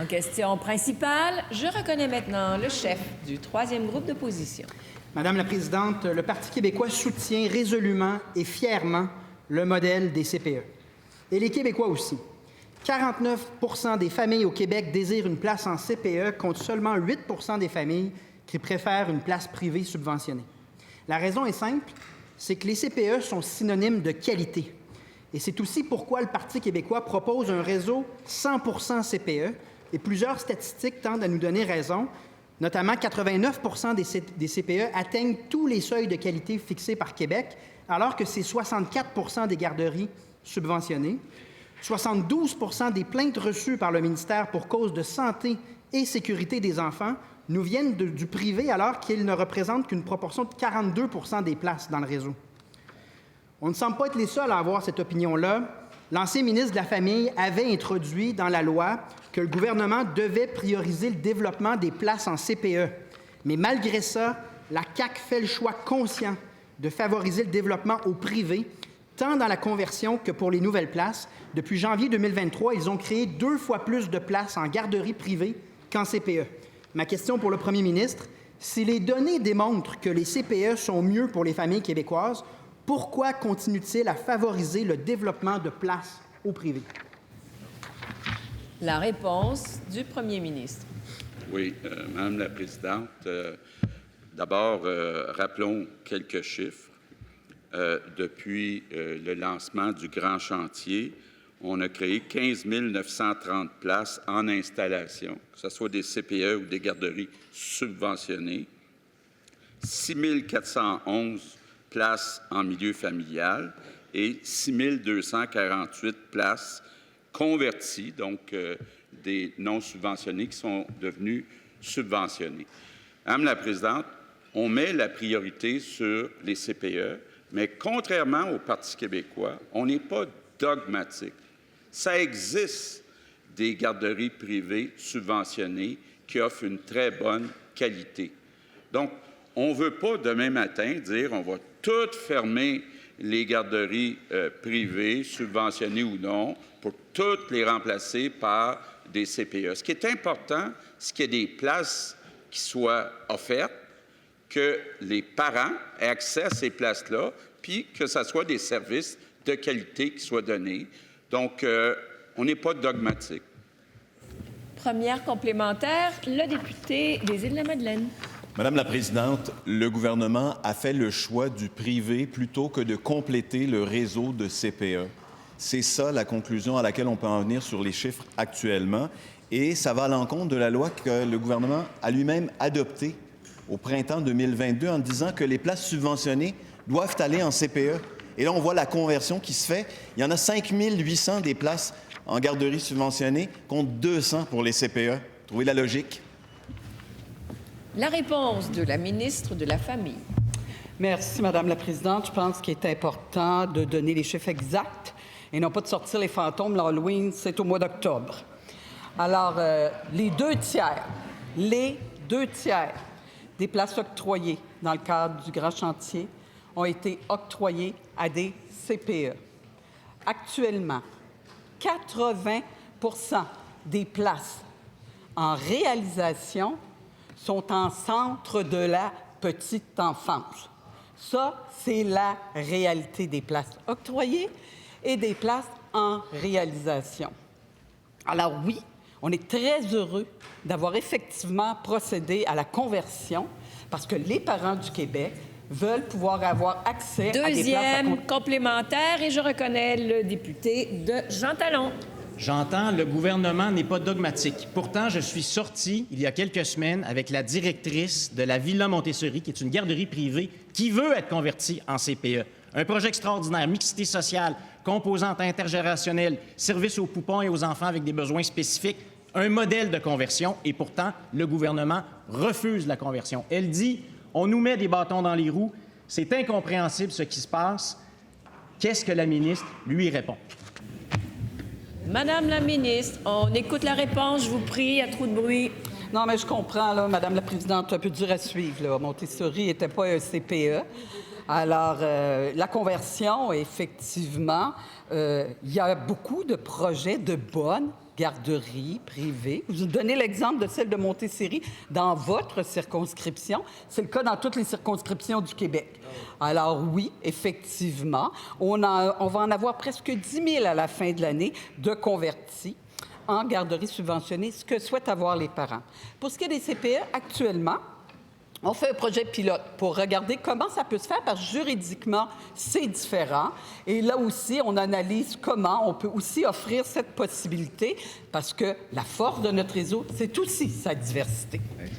question principale. Je reconnais maintenant le chef du troisième groupe d'opposition. Madame la Présidente, le Parti québécois soutient résolument et fièrement le modèle des CPE. Et les Québécois aussi. 49 % des familles au Québec désirent une place en CPE, contre seulement 8 % des familles qui préfèrent une place privée subventionnée. La raison est simple, c'est que les CPE sont synonymes de qualité. Et c'est aussi pourquoi le Parti québécois propose un réseau 100 % CPE, et plusieurs statistiques tendent à nous donner raison. Notamment, 89 % des CPE atteignent tous les seuils de qualité fixés par Québec, alors que c'est 64 % des garderies subventionnées. 72 % des plaintes reçues par le ministère pour cause de santé et sécurité des enfants nous viennent du privé, alors qu'ils ne représentent qu'une proportion de 42 % des places dans le réseau. On ne semble pas être les seuls à avoir cette opinion-là. L'ancien ministre de la Famille avait introduit dans la loi que le gouvernement devait prioriser le développement des places en CPE. Mais malgré ça, la CAQ fait le choix conscient de favoriser le développement au privé, tant dans la conversion que pour les nouvelles places. Depuis janvier 2023, ils ont créé 2 fois plus de places en garderie privée qu'en CPE. Ma question pour le premier ministre, si les données démontrent que les CPE sont mieux pour les familles québécoises, pourquoi continue-t-il à favoriser le développement de places au privé? La réponse du premier ministre. Oui, Madame la Présidente, d'abord, rappelons quelques chiffres. Depuis le lancement du grand chantier, on a créé 15 930 places en installation, que ce soit des CPE ou des garderies subventionnées, 6 411 places en milieu familial et 6 248 places converties, donc des non subventionnés qui sont devenus subventionnés. Madame la Présidente, on met la priorité sur les CPE, mais contrairement au Parti québécois, on n'est pas dogmatique. Ça existe des garderies privées subventionnées qui offrent une très bonne qualité. Donc, on ne veut pas demain matin dire on va toutes fermer les garderies privées, subventionnées ou non, pour toutes les remplacer par des CPE. Ce qui est important, c'est qu'il y ait des places qui soient offertes, que les parents aient accès à ces places-là, puis que ce soit des services de qualité qui soient donnés. Donc, on n'est pas dogmatique. Première complémentaire, le député des Îles-de-la-Madeleine. Madame la Présidente, le gouvernement a fait le choix du privé plutôt que de compléter le réseau de CPE. C'est ça la conclusion à laquelle on peut en venir sur les chiffres actuellement. Et ça va à l'encontre de la loi que le gouvernement a lui-même adoptée au printemps 2022 en disant que les places subventionnées doivent aller en CPE. Et là, on voit la conversion qui se fait. Il y en a 5 800 des places en garderie subventionnée contre 200 pour les CPE. Trouvez la logique? La réponse de la ministre de la Famille. Merci, Madame la Présidente. Je pense qu'il est important de donner les chiffres exacts et non pas de sortir les fantômes. L'Halloween, c'est au mois d'octobre. Alors, les deux tiers des places octroyées dans le cadre du grand chantier ont été octroyées à des CPE. Actuellement, 80 % des places en réalisation sont en centre de la petite enfance. Ça, c'est la réalité des places octroyées et des places en réalisation. Alors oui, on est très heureux d'avoir effectivement procédé à la conversion parce que les parents du Québec veulent pouvoir avoir accès à des places... Deuxième complémentaire, et je reconnais le député de Jean Talon. J'entends, le gouvernement n'est pas dogmatique. Pourtant, je suis sorti il y a quelques semaines avec la directrice de la Villa Montessori, qui est une garderie privée qui veut être convertie en CPE. Un projet extraordinaire, mixité sociale, composante intergénérationnelle, service aux poupons et aux enfants avec des besoins spécifiques, un modèle de conversion. Et pourtant, le gouvernement refuse la conversion. Elle dit, on nous met des bâtons dans les roues, c'est incompréhensible ce qui se passe. Qu'est-ce que la ministre lui répond? Madame la ministre, on écoute la réponse, je vous prie, à trop de bruit. Non, mais je comprends, là, Madame la Présidente, un peu dur à suivre. Là. Montessori n'était pas un CPE. Alors, la conversion, effectivement, il y a beaucoup de projets de bonne garderies privées. Vous donnez l'exemple de celle de Montésérie dans votre circonscription. C'est le cas dans toutes les circonscriptions du Québec. Alors oui, effectivement, on va en avoir presque 10 000 à la fin de l'année de convertis en garderies subventionnées, ce que souhaitent avoir les parents. Pour ce qui est des CPE, actuellement, on fait un projet pilote pour regarder comment ça peut se faire, parce que juridiquement, c'est différent. Et là aussi, on analyse comment on peut aussi offrir cette possibilité, parce que la force de notre réseau, c'est aussi sa diversité.